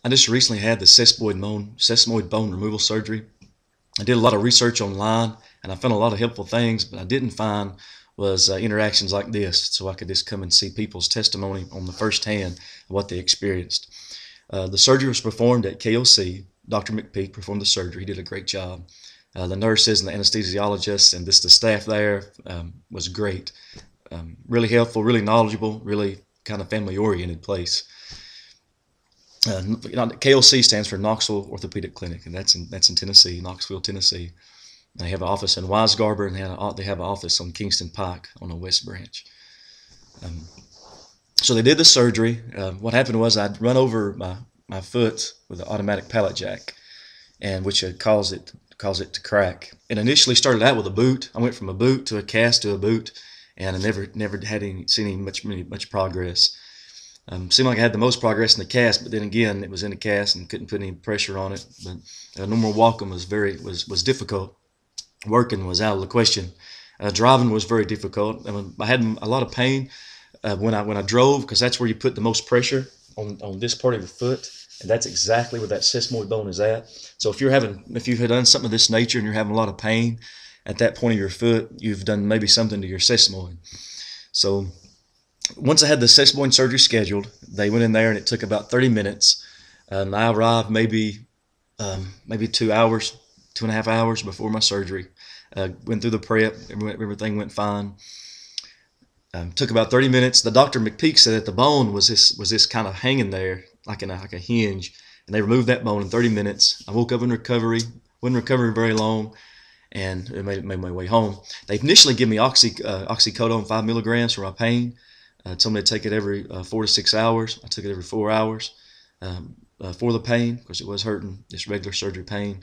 I just recently had the sesamoid bone removal surgery. I did a lot of research online, and I found a lot of helpful things, but I didn't find was interactions like this, so I could just come and see people's testimony on the first hand of what they experienced. The surgery was performed at KOC. Dr. McPeak performed the surgery. He did a great job. The nurses and the anesthesiologists and just the staff there was great. Really helpful, really knowledgeable, really kind of family-oriented place. KOC stands for Knoxville Orthopedic Clinic, and that's in Tennessee, Knoxville, Tennessee. They have an office in Weisgarber, and they have an office on Kingston Pike on the West Branch. So they did the surgery. What happened was I'd run over my foot with an automatic pallet jack, and which had caused it to crack. It initially started out with a boot. I went from a boot to a cast to a boot, and I never had seen much progress. Seemed like I had the most progress in the cast, but then again, it was in the cast and couldn't put any pressure on it. But normal walking was difficult. Working was out of the question. Driving was very difficult. I had a lot of pain when I drove, because that's where you put the most pressure on this part of your foot, and that's exactly where that sesamoid bone is at. So if you've done something of this nature and you're having a lot of pain at that point of your foot, you've done maybe something to your sesamoid. So once I had the sesamoid surgery scheduled, they went in there and it took about 30 minutes. I arrived maybe 2 hours, 2.5 hours before my surgery. Went through the prep, everything went fine. Took about 30 minutes. The Dr. McPeak said that the bone was this kind of hanging there like a hinge, and they removed that bone in 30 minutes. I woke up in recovery, wasn't recovering very long, and it made my way home. They initially gave me oxycodone 5 milligrams for my pain. Told me to take it every 4 to 6 hours. I took it every 4 hours for the pain, because it was hurting, just regular surgery pain.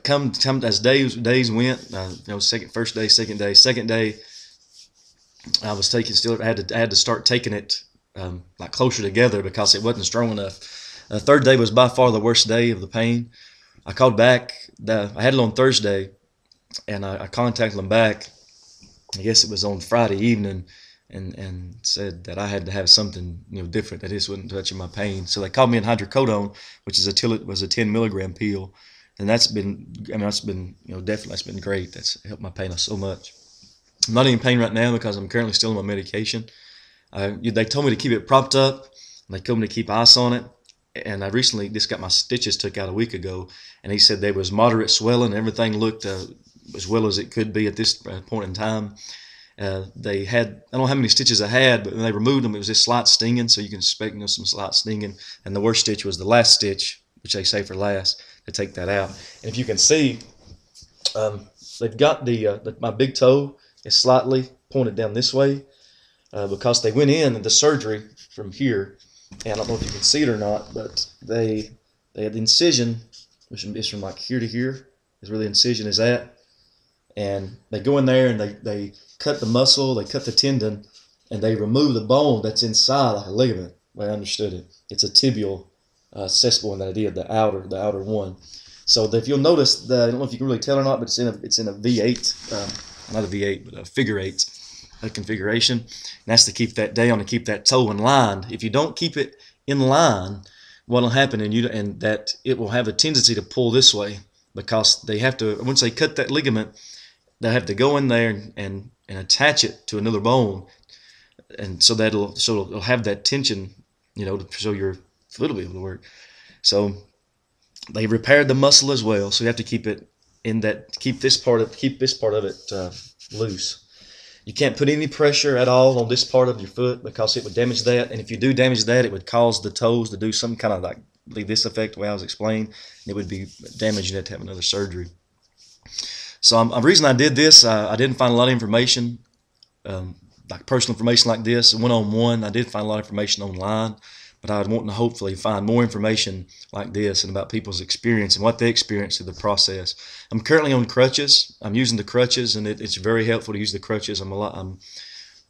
Come as days went, first day, second day, I was I had to start taking it like closer together because it wasn't strong enough. Third day was by far the worst day of the pain. I called back. I had it on Thursday, and I contacted them back. I guess it was on Friday evening, and said that I had to have something different, that this wasn't touching my pain. So they called me in hydrocodone, which is a 10 milligram pill, and that's been definitely that's been great. That's helped my pain so much. I'm not in pain right now because I'm currently still on my medication. They told me to keep it propped up, and they told me to keep ice on it. And I recently just got my stitches took out a week ago, and he said there was moderate swelling. Everything looked as well as it could be at this point in time. They had, I don't know how many stitches I had, but when they removed them, it was just slight stinging, so you can expect some slight stinging. And the worst stitch was the last stitch, which they say for last, to take that out. And if you can see, they've got my big toe is slightly pointed down this way because they went in the surgery from here, and I don't know if you can see it or not, but they had the incision, which is from like here to here, is where the incision is at. And they go in there and they cut the muscle, they cut the tendon, and they remove the bone that's inside like a ligament. The way I understood it, it's a tibial sesamoid that I did, the outer one. So if you'll notice, I don't know if you can really tell or not, but it's in a V8, not a V8, but a figure 8 configuration. And that's to keep that down and keep that toe in line. If you don't keep it in line, what will happen and that it will have a tendency to pull this way, because they have to, once they cut that ligament, they have to go in there and attach it to another bone, and so it'll have that tension, so your foot will be able to work. So they repaired the muscle as well, so you have to keep it in that, keep this part of it loose. You can't put any pressure at all on this part of your foot because it would damage that, and if you do damage that, it would cause the toes to do some kind of like this effect, the way I was explained, and it would be damaging it to have another surgery. So the reason I did this, I didn't find a lot of information, like personal information like this, one-on-one. I did find a lot of information online, but I was wanting to hopefully find more information like this and about people's experience and what they experienced through the process. I'm currently on crutches. I'm using the crutches, and it's very helpful to use the crutches. All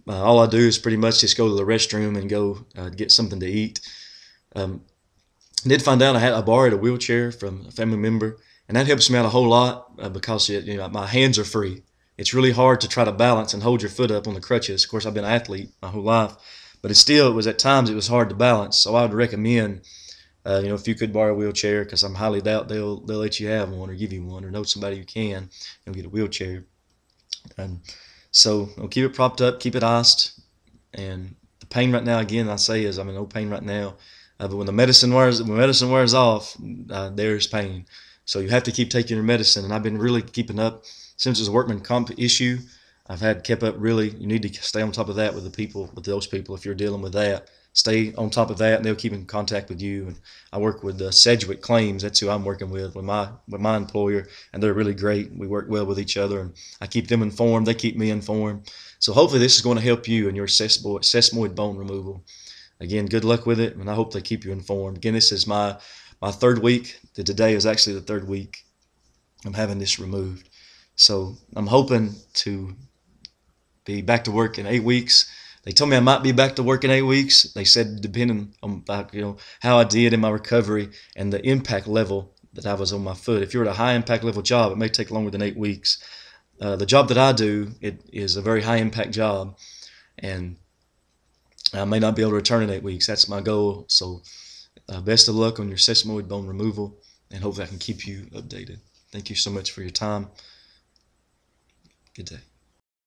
I do is pretty much just go to the restroom and go get something to eat. I did find out I borrowed a wheelchair from a family member, and that helps me out a whole lot because my hands are free. It's really hard to try to balance and hold your foot up on the crutches. Of course, I've been an athlete my whole life, but it was at times it was hard to balance. So I would recommend If you could borrow a wheelchair, because I'm highly doubt they'll let you have one or give you one or know somebody who can get a wheelchair. And so keep it propped up, keep it iced, and the pain right now, again, I say is I'm in no pain right now. But when medicine wears off, there's pain. So you have to keep taking your medicine. And I've been really keeping up since it's a workman comp issue. I've had kept up really. You need to stay on top of that with those people if you're dealing with that. Stay on top of that, and they'll keep in contact with you. And I work with Sedgwick Claims. That's who I'm working with my employer, and they're really great. We work well with each other, and I keep them informed. They keep me informed. So hopefully this is going to help you in your sesamoid bone removal. Again, good luck with it, and I hope they keep you informed. Again, this is my third week. Today is actually the third week I'm having this removed. So I'm hoping to be back to work in 8 weeks. They told me I might be back to work in 8 weeks. They said depending on how I did in my recovery and the impact level that I was on my foot. If you're at a high impact level job, it may take longer than 8 weeks. The job that I do, it is a very high impact job, and I may not be able to return in 8 weeks. That's my goal. So best of luck on your sesamoid bone removal, and hopefully I can keep you updated. Thank you so much for your time. Good day.